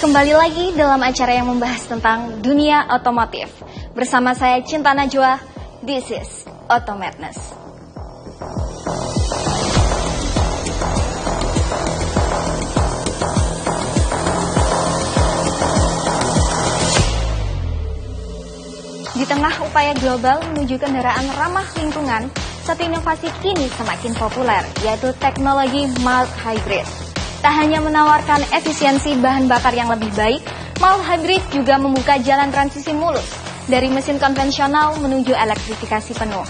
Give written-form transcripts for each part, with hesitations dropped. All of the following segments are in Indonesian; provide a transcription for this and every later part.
Kembali lagi dalam acara yang membahas tentang dunia otomotif. Bersama saya Cinta Najwa, this is Automadness. Di tengah upaya global menuju kendaraan ramah lingkungan, satu inovasi kini semakin populer, yaitu teknologi mild hybrid. Tak hanya menawarkan efisiensi bahan bakar yang lebih baik, mild hybrid juga membuka jalan transisi mulus dari mesin konvensional menuju elektrifikasi penuh.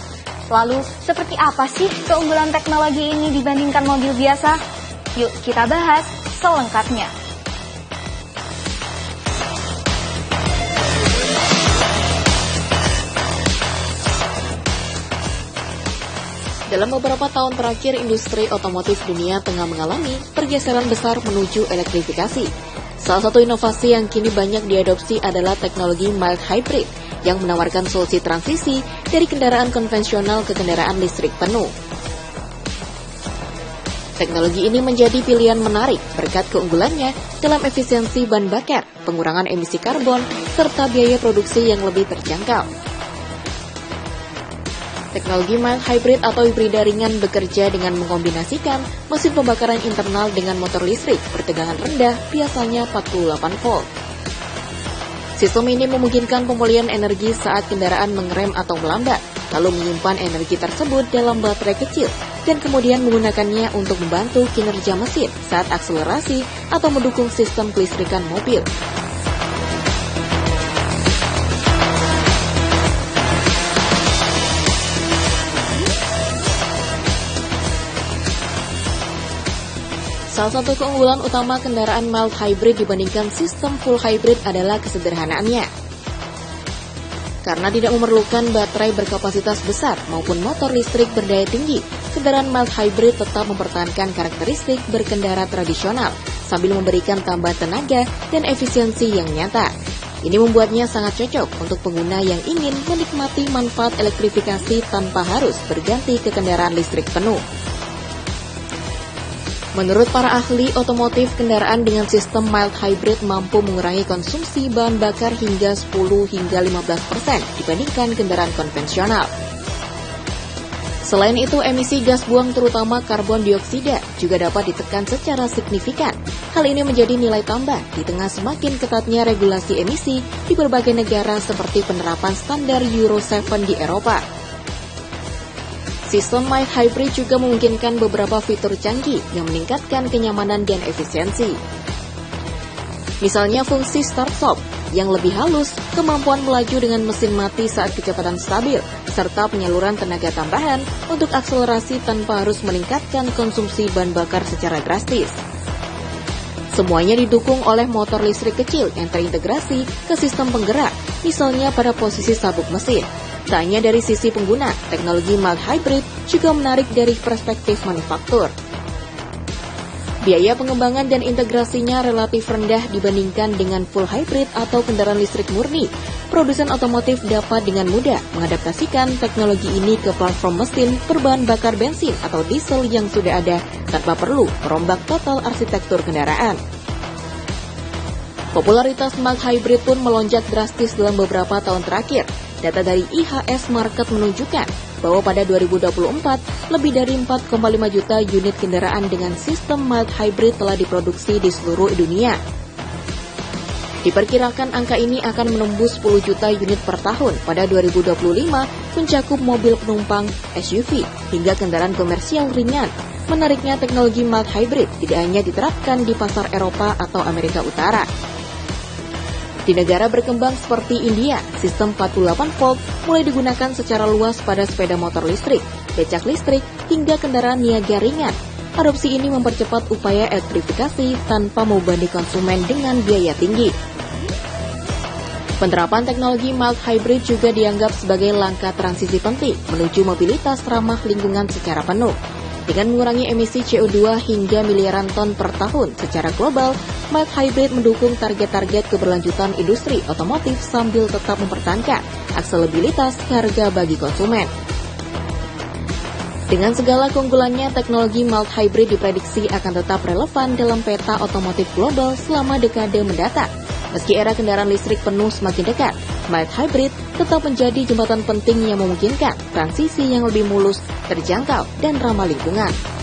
Lalu, seperti apa sih keunggulan teknologi ini dibandingkan mobil biasa? Yuk kita bahas selengkapnya. Dalam beberapa tahun terakhir, industri otomotif dunia tengah mengalami pergeseran besar menuju elektrifikasi. Salah satu inovasi yang kini banyak diadopsi adalah teknologi mild hybrid yang menawarkan solusi transisi dari kendaraan konvensional ke kendaraan listrik penuh. Teknologi ini menjadi pilihan menarik berkat keunggulannya dalam efisiensi bahan bakar, pengurangan emisi karbon, serta biaya produksi yang lebih terjangkau. Teknologi mild hybrid atau hibrida ringan bekerja dengan mengkombinasikan mesin pembakaran internal dengan motor listrik bertegangan rendah, biasanya 48 volt. Sistem ini memungkinkan pemulihan energi saat kendaraan mengerem atau melambat, lalu menyimpan energi tersebut dalam baterai kecil dan kemudian menggunakannya untuk membantu kinerja mesin saat akselerasi atau mendukung sistem kelistrikan mobil. Salah satu keunggulan utama kendaraan mild hybrid dibandingkan sistem full hybrid adalah kesederhanaannya. Karena tidak memerlukan baterai berkapasitas besar maupun motor listrik berdaya tinggi, kendaraan mild hybrid tetap mempertahankan karakteristik berkendara tradisional sambil memberikan tambahan tenaga dan efisiensi yang nyata. Ini membuatnya sangat cocok untuk pengguna yang ingin menikmati manfaat elektrifikasi tanpa harus berganti ke kendaraan listrik penuh. Menurut para ahli otomotif, kendaraan dengan sistem mild hybrid mampu mengurangi konsumsi bahan bakar hingga 10 hingga 15% dibandingkan kendaraan konvensional. Selain itu, emisi gas buang terutama karbon dioksida juga dapat ditekan secara signifikan. Hal ini menjadi nilai tambah di tengah semakin ketatnya regulasi emisi di berbagai negara seperti penerapan standar Euro 7 di Eropa. Sistem mild hybrid juga memungkinkan beberapa fitur canggih yang meningkatkan kenyamanan dan efisiensi. Misalnya fungsi start-stop yang lebih halus, kemampuan melaju dengan mesin mati saat kecepatan stabil, serta penyaluran tenaga tambahan untuk akselerasi tanpa harus meningkatkan konsumsi bahan bakar secara drastis. Semuanya didukung oleh motor listrik kecil yang terintegrasi ke sistem penggerak, misalnya pada posisi sabuk mesin. Tak hanya dari sisi pengguna, teknologi mild hybrid juga menarik dari perspektif manufaktur. Biaya pengembangan dan integrasinya relatif rendah dibandingkan dengan full hybrid atau kendaraan listrik murni. Produsen otomotif dapat dengan mudah mengadaptasikan teknologi ini ke platform mesin berbahan bakar bensin atau diesel yang sudah ada tanpa perlu merombak total arsitektur kendaraan. Popularitas mild hybrid pun melonjak drastis dalam beberapa tahun terakhir. Data dari IHS Markit menunjukkan bahwa pada 2024, lebih dari 4,5 juta unit kendaraan dengan sistem mild hybrid telah diproduksi di seluruh dunia. Diperkirakan angka ini akan menembus 10 juta unit per tahun pada 2025, mencakup mobil penumpang, SUV, hingga kendaraan komersial ringan. Menariknya, teknologi mild hybrid tidak hanya diterapkan di pasar Eropa atau Amerika Utara. Di negara berkembang seperti India, sistem 48 volt mulai digunakan secara luas pada sepeda motor listrik, becak listrik, hingga kendaraan niaga ringan. Adopsi ini mempercepat upaya elektrifikasi tanpa membebani konsumen dengan biaya tinggi. Penerapan teknologi mild hybrid juga dianggap sebagai langkah transisi penting menuju mobilitas ramah lingkungan secara penuh. Dengan mengurangi emisi CO2 hingga miliaran ton per tahun secara global, mild hybrid mendukung target-target keberlanjutan industri otomotif sambil tetap mempertahankan aksesibilitas harga bagi konsumen. Dengan segala keunggulannya, teknologi mild hybrid diprediksi akan tetap relevan dalam peta otomotif global selama dekade mendatang. Meski era kendaraan listrik penuh semakin dekat, mild hybrid tetap menjadi jembatan penting yang memungkinkan transisi yang lebih mulus, terjangkau, dan ramah lingkungan.